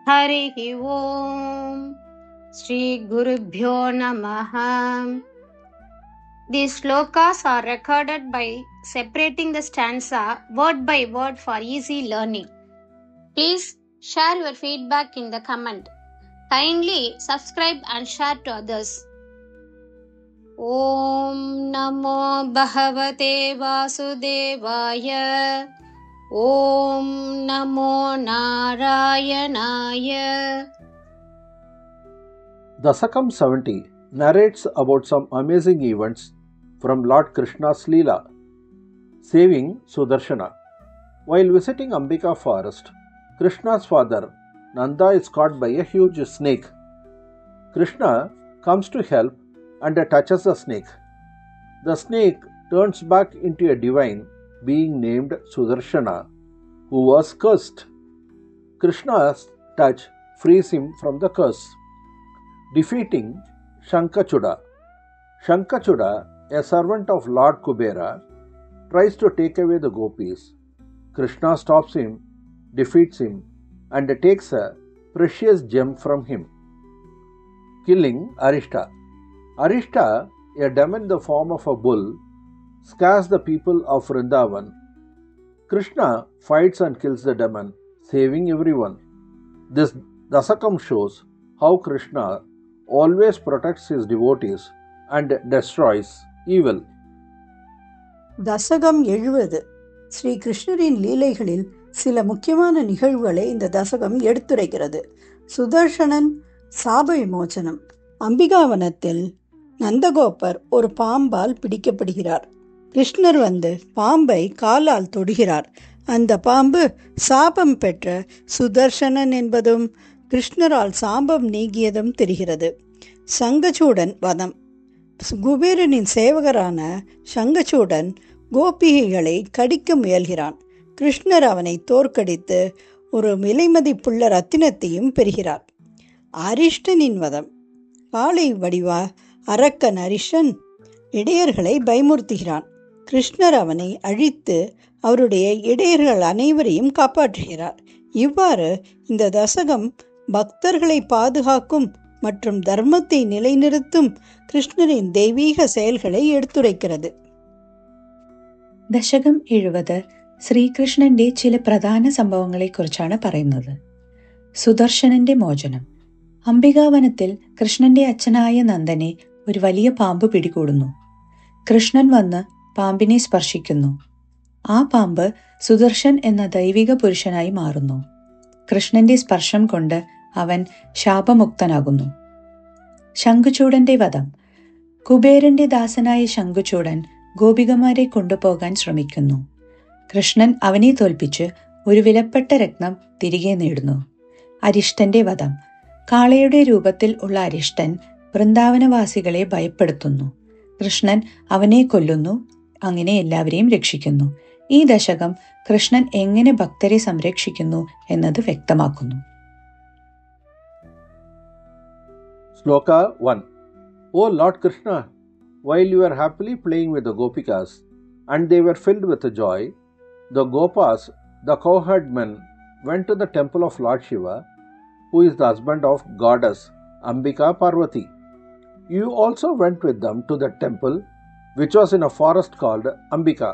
Harihi Om. Shri Gurubhyo Namaha. These slokas are recorded by separating the stanza word by word for easy learning. Please share your feedback in the comment. Kindly subscribe and share to others. Om Namo Bhagavate Vasudevaya. Om Namo Narayanaya. Dasakam 70 narrates about some amazing events from Lord Krishna's Leela, saving Sudarshana. While visiting Ambika forest, Krishna's father Nanda is caught by a huge snake. Krishna comes to help and touches the snake. The snake turns back into a divine being named Sudarshana, who was cursed. Krishna's touch frees him from the curse, defeating Shankachuda. Shankachuda, a servant of Lord Kubera, tries to take away the gopis. Krishna stops him, defeats him, and takes a precious gem from him, killing Arishta. Arishta, a demon in the form of a bull, scares the people of Vrindavan. Krishna fights and kills the demon, saving everyone. This Dasakam shows how Krishna always protects his devotees and destroys evil. தசகம் 70 ஸ்ரீ கிருஷ்ணரின் லீலைகளில் சில முக்கியமான நிகழ்வுகளை இந்த தசகம் எடுத்துரைக்கிறது. சுதர்சனன் சாப விமோசனம். அம்பிகாவனத்தில் நந்தகோபர் ஒரு பாம்பால் பிடிக்கப்படுகிறார். கிருஷ்ணர் வந்து பாம்பை காலால் தொடுகிறார். அந்த பாம்பு சாபம் பெற்ற சுதர்சனன் என்பதும் கிருஷ்ணரால் சாபம் நீங்கியதும் தெரிகிறது. சங்கச்சூடன் வதம். குபேரனின் சேவகரான சங்கச்சூடன் கோபிகைகளை கடிக்க முயல்கிறான். கிருஷ்ணர் அவனை தோற்கடித்து ஒரு விலைமதிப்புள்ள ரத்தினத்தையும் பெறுகிறார். அரிஷ்டனின் வதம். காளை வடிவா அரக்கன் அரிஷ்டன் இடையர்களை பயமுறுத்துகிறான். கிருஷ்ணர் அவனை அழித்து அவருடைய இடையர்கள் அனைவரையும் காப்பாற்றுகிறார். இவ்வாறு இந்த தசகம் பக்தர்களை பாதுகாக்கும் மற்றும் தர்மத்தை நிலைநிறுத்தும் கிருஷ்ணரின் தெய்வீக செயல்களை എടുത്തുரைக்கிறது. ദശകം 70 ശ്രീകൃഷ്ണന്റെ ചില പ്രധാന സംഭവങ്ങളെക്കുറിച്ചാണ് പറയുന്നത്. സുദർശനന്റെ മോചനം. അംബികാവനത്തിൽ കൃഷ്ണന്റെ അച്ഛനായ നന്ദനെ ഒരു വലിയ പാമ്പ് പിടികൂടുന്നു. കൃഷ്ണൻ വന്ന് പാമ്പിനെ സ്പർശിക്കുന്നു. ആ പാമ്പ് സുദർശൻ എന്ന ദൈവിക പുരുഷനായി മാറുന്നു. കൃഷ്ണന്റെ സ്പർശം കൊണ്ട് അവൻ ശാപമുക്തനാകുന്നു. ശംഖുചൂടന്റെ വധം. കുബേരന്റെ ദാസനായ ശംഖുചൂടൻ ഗോപികമാരെ കൊണ്ടുപോകാൻ ശ്രമിക്കുന്നു. കൃഷ്ണൻ അവനെ തോൽപ്പിച്ച് ഒരു വിലപ്പെട്ട രത്നം തിരികെ നേടുന്നു. അരിഷ്ടന്റെ വധം. കാളയുടെ രൂപത്തിൽ ഉള്ള അരിഷ്ടൻ വൃന്ദാവനവാസികളെ ഭയപ്പെടുത്തുന്നു. കൃഷ്ണൻ അവനെ കൊല്ലുന്നു. അങ്ങനെ എല്ലാവരെയും രക്ഷിക്കുന്നു. ഈ ദശകം കൃഷ്ണൻ എങ്ങനെ ഭക്തരെ സംരക്ഷിക്കുന്നു എന്നത് വ്യക്തമാക്കുന്നു. Sloka 1. O Lord Krishna, while you were happily playing with the Gopikas and they were filled with joy, the Gopas, the cowherd men, went to the temple of Lord Shiva, who is the husband of goddess Ambika Parvati. You also went with them to the temple, which was in a forest called Ambika.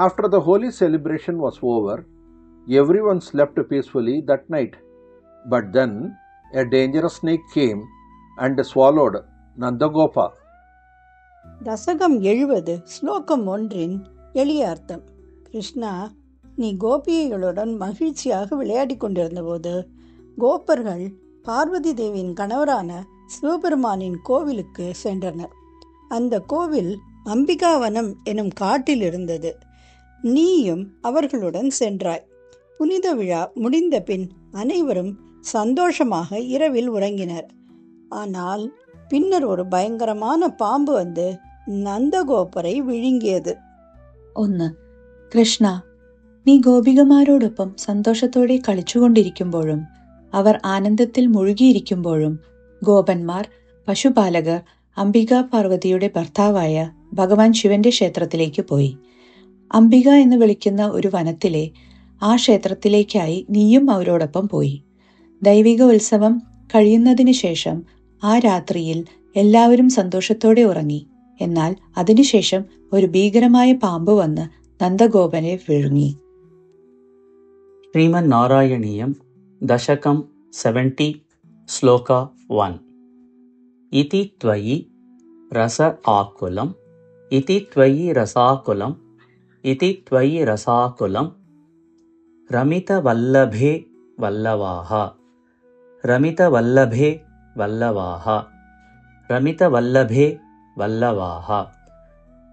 After the holy celebration was over, everyone slept peacefully that night. But then a dangerous snake came and swallowed Nandagopa. தசகம் 70 ஸ்லோகம் 1 எளிய அர்த்தம். கிருஷ்ணா, நீ கோபிகைகளுடன் மகிழ்ச்சியாக விளையாடி கொண்டிருந்த போது கோபர்கள் பார்வதி தேவியின் கணவரான சிவபெருமானின் கோவிலுக்கு சென்றனர். அந்த கோவில் அம்பிகாவனம் எனும் காட்டில் இருந்தது. நீயும் அவர்களுடன் சென்றாய். புனித விழா முடிந்த பின் அனைவரும் சந்தோஷமாக இரவில் உறங்கினர். ஆனால் பின்னர் ஒரு பயங்கரமான பாம்பு வந்து നന്ദഗോപരെ വിഴുങ്ങിയത്. 1. കൃഷ്ണ, നീ ഗോപികമാരോടൊപ്പം സന്തോഷത്തോടെ കളിച്ചുകൊണ്ടിരിക്കുമ്പോഴും അവർ ആനന്ദത്തിൽ മുഴുകിയിരിക്കുമ്പോഴും ഗോപന്മാർ, പശുപാലകർ അംബിക പാർവതിയുടെ ഭർത്താവായ ഭഗവാൻ ശിവന്റെ ക്ഷേത്രത്തിലേക്ക് പോയി. അംബിക എന്ന് വിളിക്കുന്ന ഒരു വനത്തിലെ ആ ക്ഷേത്രത്തിലേക്കായി നീയും അവരോടൊപ്പം പോയി. ദൈവിക ഉത്സവം കഴിയുന്നതിന് ശേഷം ആ രാത്രിയിൽ എല്ലാവരും സന്തോഷത്തോടെ ഉറങ്ങി. എന്നാൽ അതിനുശേഷം ഒരു ഭീകരമായ പാമ്പ് വന്ന് നന്ദഗോപനെ വിഴുങ്ങി. ശ്രീമന്നാരായണീയം ദശകം 70 ശ്ലോക 1. ഇതി ത്വയി രസ ആകുലം ഇതി ത്വയി രസാകുലം ഇതി ത്വയി രസാകുലം രമിതവല്ലഭേ വല്ലവാഹ രമിതവല്ലഭേ വല്ലവാഹ രമിതവല്ലഭേ വല്ലവാഹ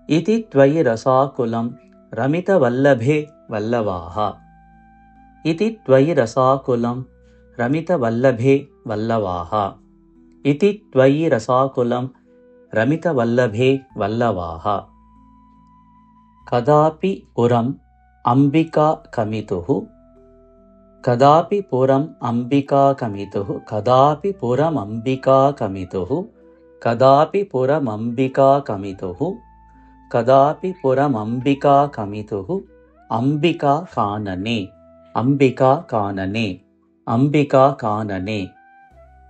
ഇതി ത്വയി രസാകുലം രമിതവല്ലഭേ വല്ലവാഹ ഇതി ത്വയി രസാകുലം രമിതവല്ലഭേ വല്ലവാഹ ഇതി ത്വയി രസാകുലം രമിതവല്ലഭേ വല്ലവാഹ. കദാപി പുരം അംബികാ കമിതുഃ കദാപി പുരം അംബികാ കമിതുഃ കദാപി പുരം അംബികാ കമിതുഃ കദാപി പുരം അംബികാ കമിതുഃ കദാപി പുരം അംബികാ കമിതുഃ അംബികാ കാനനെ അംബികാ കാനനെ അംബികാ കാനനെ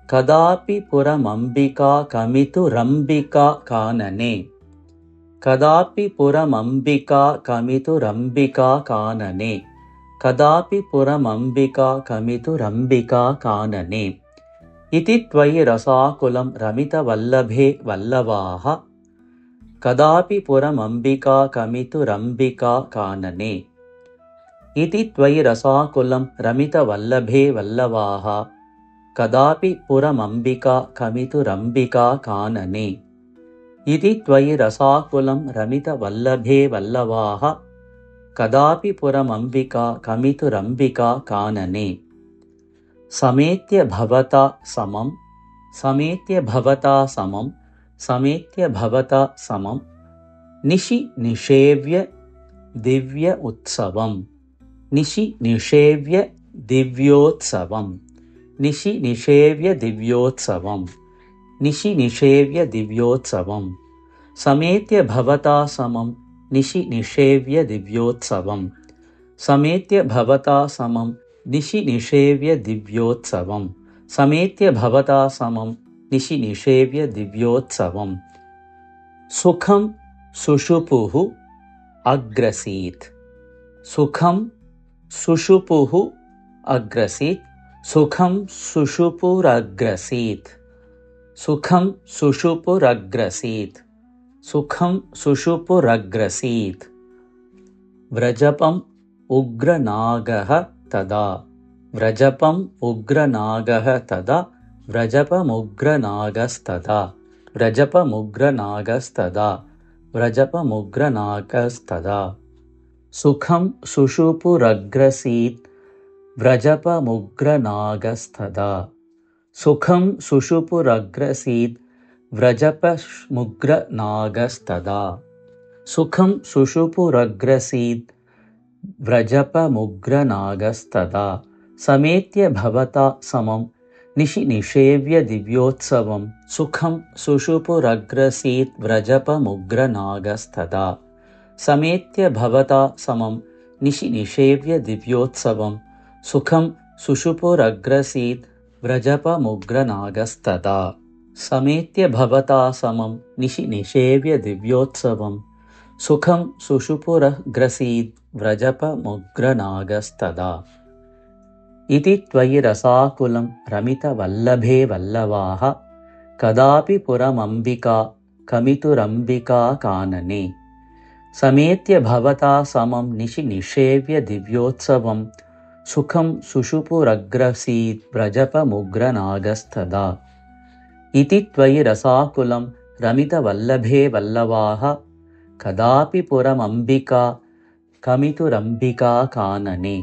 കദാപി പുരം അംബികാ കമിതുരംബികാ കാനനെ കദാപി പുരം അംബികാ കമിതുരംബികാ കാനനെ കദാപി പുരം അംബികാ കമിതുരംബികാ കാനനെ ഇതി ത്വയി രസാകുലം രമിതവല്ലഭേ വല്ലവാഹ കദാപി പുരം അംബികാ കമിതുരംബികാ കാനനെ ഇതി ത്വയി രസാകുലം രമിതവല്ലഭേ വല്ലവാഹ കദാപി പുരം അംബികാ കമിതുരംബികാ കാനനെ ഇതി ത്വയി രസാകുലം രമിതവല്ലഭേ വല്ലവാഹ കദാപി പുരം അംബികാ കമിതുരംബികാ കാനനെ. സമേത്യ ഭവതാ സമം സമേത്യ ഭവതാ സമം സമേത്യ ഭവതാ സമം നിശി നിഷേവ്യ ദിവ്യ ഉത്സവം നിശി നിഷേവ്യ ദിവ്യോത്സവം നിശി നിഷേവ്യ ദിവ്യോത്സവം നിശി നിഷേവ്യ ദിവ്യോത്സവം സമേത്യ ഭവതാ സമം നിശി നിഷേവ്യ ദിവ്യോത്സവം സമേത്യ ഭവതാ സമം നിശി നിഷേവ്യ ദിവ്യോത്സവം സമേത്യ ഭവതാ സമം നിശി നിഷേവ്യ ദിവ്യോത്സവം. സുഖം സുഷുപുഃ അഗ്രസീത് സുഖം സുഷുപുഃ അഗ്രസീത് സുഖം സുഷുപുരഗ്രസീത് സുഖം സുഷുപുരഗ്രസീത് സുഖം സുഷുപുരഗ്രസീത്. വ്രജപം ഉഗ്രനാഗഃ തദാ വ്രജപം ഉഗ്രനാഗഃ തദാ വ്രജപമുഗ്രനാഗസ്തദാ വ്രജപമുഗ്രനാഗസ്തദാ വ്രജപമുഗ്രനാഗസ്തദാ. സുഖം സുഷുപുരഗ്രസീത് വ്രജപമുഗ്രനാഗസ്തദാ സുഖം സുഷുപുരഗ്രസീത് വ്രജപമുഗ്രനാഗസ്തദാ സുഖം സുഷുപുരഗ്രസീത് വ്രജപമുഗ്രനാഗസ്തദാ. സമേത്യ ഭവതാ സമം നിശി നിഷേവ്യ ദിവ്യോത്സവം സുഖം സുഷുപുരഗ്രസീത് വ്രജപമുഗ്രനാഗസ്തദാ സമേത്യ ഭവതാ സമം നിശി നിഷേവ്യ ദിവ്യോത്സവം സുഖം സുഷുപുരഗ്രസീത് വ്രജപമുഗ്രനാഗസ്തദാ സമേത്യ ഭവതാ സമം നിശി നിഷേവ്യ ദിവ്യോത്സവം സുഖം സുഷുപുരഗ്രസീത് വ്രജപമുഗ്രനാഗസ്തദാ. ഇതി ത്വയി രസാകുലം രമിതവല്ലഭേ വല്ലവാഹ കദാപി പുരമംബികാ കമിതുരംബികാ കാനനെ സമേത്യ ഭവതാ സമം നിശി നിഷേവ്യ ദിവ്യോത്സവം സുഖം സുഷുപുരഗ്രസീത് വ്രജപമുഗ്രനാഗസ്തദാ. ഇതി ത്വയി രസാകുലം രമിതവല്ലഭേ വല്ലവാഹ കദാപി പുരമംബികാ കമിതുരംബികാ കാനനെ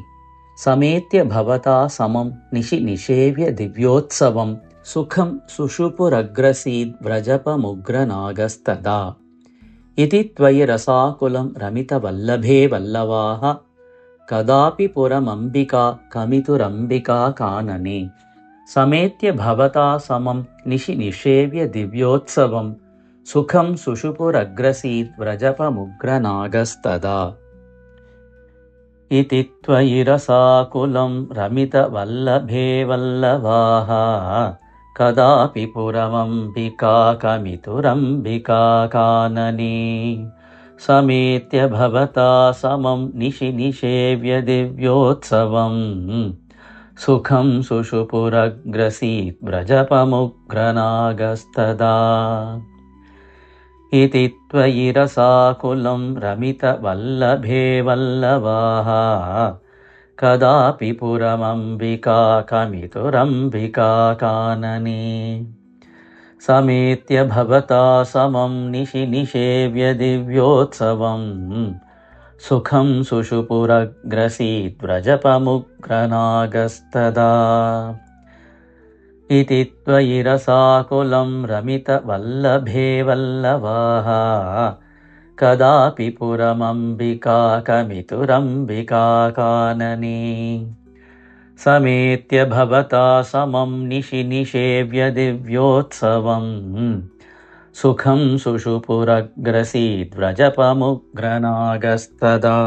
സമേത്യ ഭവതാ സമം നിശി നിഷേവ്യ ദിവ്യോത്സവം സുഖം സുഷുപുരഗ്രസീത് വ്രജപമുഗ്രനാഗസ്തദാ. ഇതി ത്വയി രസാകുലം രമിതവല്ലഭേ വല്ലവാഹ കദാപി പുരമംബികാ കമിതുരംബികാ കാനനെ സമേത്യ ഭവതാ സമം നിശി നിഷേവ്യ ദിവ്യോത്സവം സുഖം സുഷുപുരഗ്രസീത് വ്രജപമുഗ്രനാഗസ്തദാ. इति त्वयि रसाकुलं रमितवल्लभे वल्लवाः कदापि पुरमम्बिका कमितुरम्बिका कानने समेत्य भवता समं निशि निषेव्य दिव्योत्सवम् सुखं सुषुपुरग्रसीत् व्रजपमुग्रनागस्तदा इति त्वयि रसाकुलं रमितवल्लभे वल्लवाः कदापि पुरमम्बिका कमितुरम्बिका कानने समेत्य भवता समं निशि निषेव्य दिव्योत्सवम् सुखं सुषुपुरग्रसीत् व्रजपमुग्रनागस्तदा इति त्वयि रसाकुलं रमितवल्लभे वल्लवाः कदापि पुरमम्बिका कमितुरम्बिका कानने समेत्य भवता समं निशि निषेव्य दिव्योत्सवम् सुखं सुषुपुरग्रसीत् व्रजपमुग्रनागस्तदा।